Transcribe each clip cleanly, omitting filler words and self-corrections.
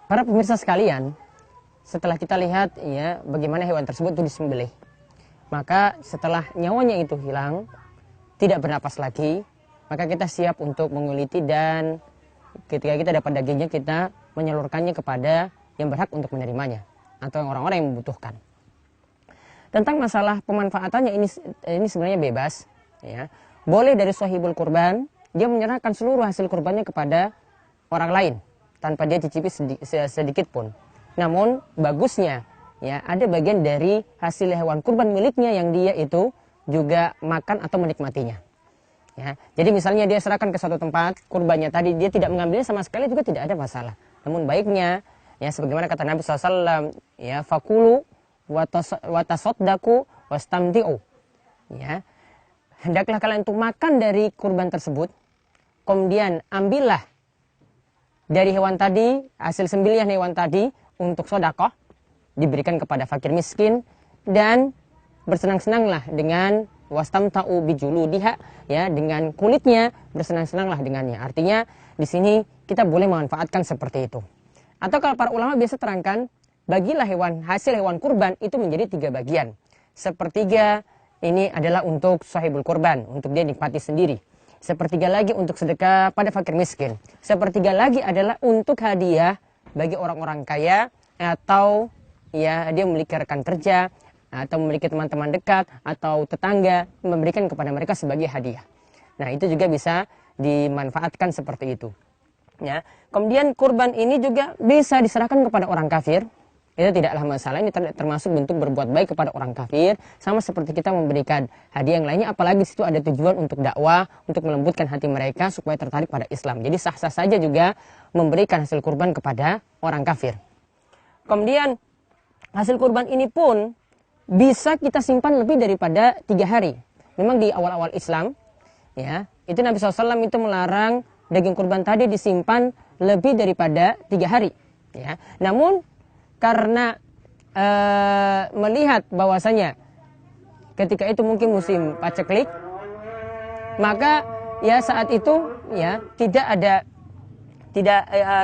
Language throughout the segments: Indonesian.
Para pemirsa sekalian, setelah kita lihat ya bagaimana hewan tersebut itu disembelih, maka setelah nyawanya itu hilang, tidak bernapas lagi, maka kita siap untuk menguliti, dan ketika kita dapat dagingnya, kita menyalurkannya kepada yang berhak untuk menerimanya atau orang-orang yang membutuhkan. Tentang masalah pemanfaatannya ini sebenarnya bebas ya. Boleh dari sahibul kurban dia menyerahkan seluruh hasil kurbannya kepada orang lain tanpa dia cicipi sedikit pun. Namun bagusnya ya ada bagian dari hasil hewan kurban miliknya yang dia itu juga makan atau menikmatinya. Ya, jadi misalnya dia serahkan ke suatu tempat kurbannya tadi, dia tidak mengambilnya sama sekali juga tidak ada masalah. Namun baiknya ya sebagaimana kata Nabi SAW ya, fakulu watasodaku wastamti'u. Ya, hendaklah kalian untuk makan dari kurban tersebut, kemudian ambillah dari hewan tadi, hasil sembelihan hewan tadi untuk sodakoh, diberikan kepada fakir miskin, dan bersenang-senanglah dengan wastamta'u bijuludiha, ya, dengan kulitnya bersenang-senanglah dengannya. Artinya di sini kita boleh memanfaatkan seperti itu. Atau kalau para ulama biasa terangkan, bagilah hasil hewan kurban itu menjadi 3 bagian. Sepertiga ini adalah untuk sahibul kurban, untuk dia nikmati sendiri. Sepertiga lagi untuk sedekah pada fakir miskin. Sepertiga lagi adalah untuk hadiah bagi orang-orang kaya, atau ya dia memiliki rekan kerja, atau memiliki teman-teman dekat atau tetangga, memberikan kepada mereka sebagai hadiah. Nah, itu juga bisa dimanfaatkan seperti itu. Ya. Kemudian kurban ini juga bisa diserahkan kepada orang kafir. Itu tidaklah masalah, ini termasuk bentuk berbuat baik kepada orang kafir, sama seperti kita memberikan hadiah yang lainnya, apalagi situ ada tujuan untuk dakwah, untuk melembutkan hati mereka supaya tertarik pada Islam. Jadi sah-sah saja juga memberikan hasil kurban kepada orang kafir. Kemudian hasil kurban ini pun bisa kita simpan lebih daripada 3 hari. Memang di awal-awal Islam ya, itu Nabi SAW itu melarang daging kurban tadi disimpan lebih daripada 3 hari ya. Namun karena melihat bahwasanya ketika itu mungkin musim paceklik, maka ya saat itu ya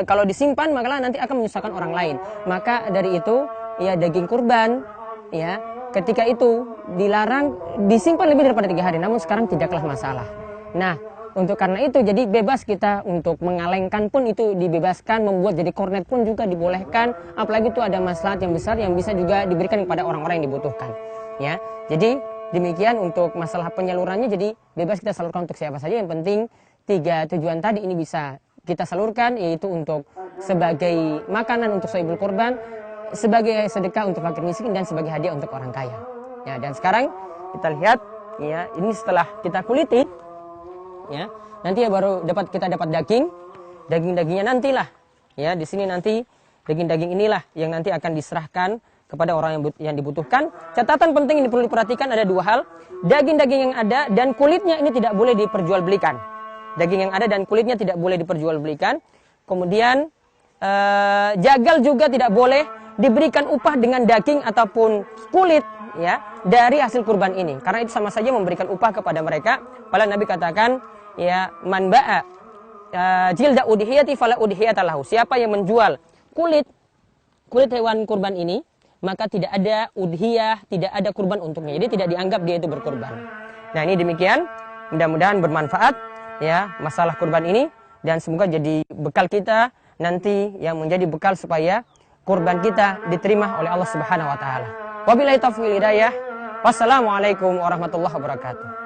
kalau disimpan maka nanti akan menyusahkan orang lain. Maka dari itu ya daging kurban ya ketika itu dilarang disimpan lebih daripada 3 hari. Namun sekarang tidaklah masalah. Nah, untuk karena itu jadi bebas kita untuk mengalengkan pun itu dibebaskan, membuat jadi kornet pun juga dibolehkan, apalagi itu ada maslahat yang besar yang bisa juga diberikan kepada orang-orang yang dibutuhkan ya. Jadi demikian untuk masalah penyalurannya, jadi bebas kita salurkan untuk siapa saja, yang penting 3 tujuan tadi ini bisa kita salurkan, yaitu untuk sebagai makanan untuk sahibul kurban, sebagai sedekah untuk fakir miskin, dan sebagai hadiah untuk orang kaya ya. Dan sekarang kita lihat ya, ini setelah kita kuliti ya, nanti ya baru kita dapat dagingnya nantilah ya, di sini nanti daging inilah yang nanti akan diserahkan kepada orang yang dibutuhkan. Catatan penting ini perlu diperhatikan, ada 2 hal. Daging-daging yang ada dan kulitnya ini tidak boleh diperjualbelikan. Daging yang ada dan kulitnya tidak boleh diperjualbelikan. Kemudian jagal juga tidak boleh diberikan upah dengan daging ataupun kulit ya dari hasil kurban ini, karena itu sama saja memberikan upah kepada mereka. Padahal Nabi katakan ya, man ba'a jilda udhiyati fala udhiyata lahu. Siapa yang menjual kulit hewan kurban ini, maka tidak ada udhiyah, tidak ada kurban untuknya. Jadi tidak dianggap dia itu berkurban. Nah, ini demikian, mudah-mudahan bermanfaat ya masalah kurban ini, dan semoga jadi bekal kita nanti yang menjadi bekal supaya kurban kita diterima oleh Allah Subhanahu wa taala. Wabillahi taufiq wal hidayah. Wassalamualaikum warahmatullahi wabarakatuh.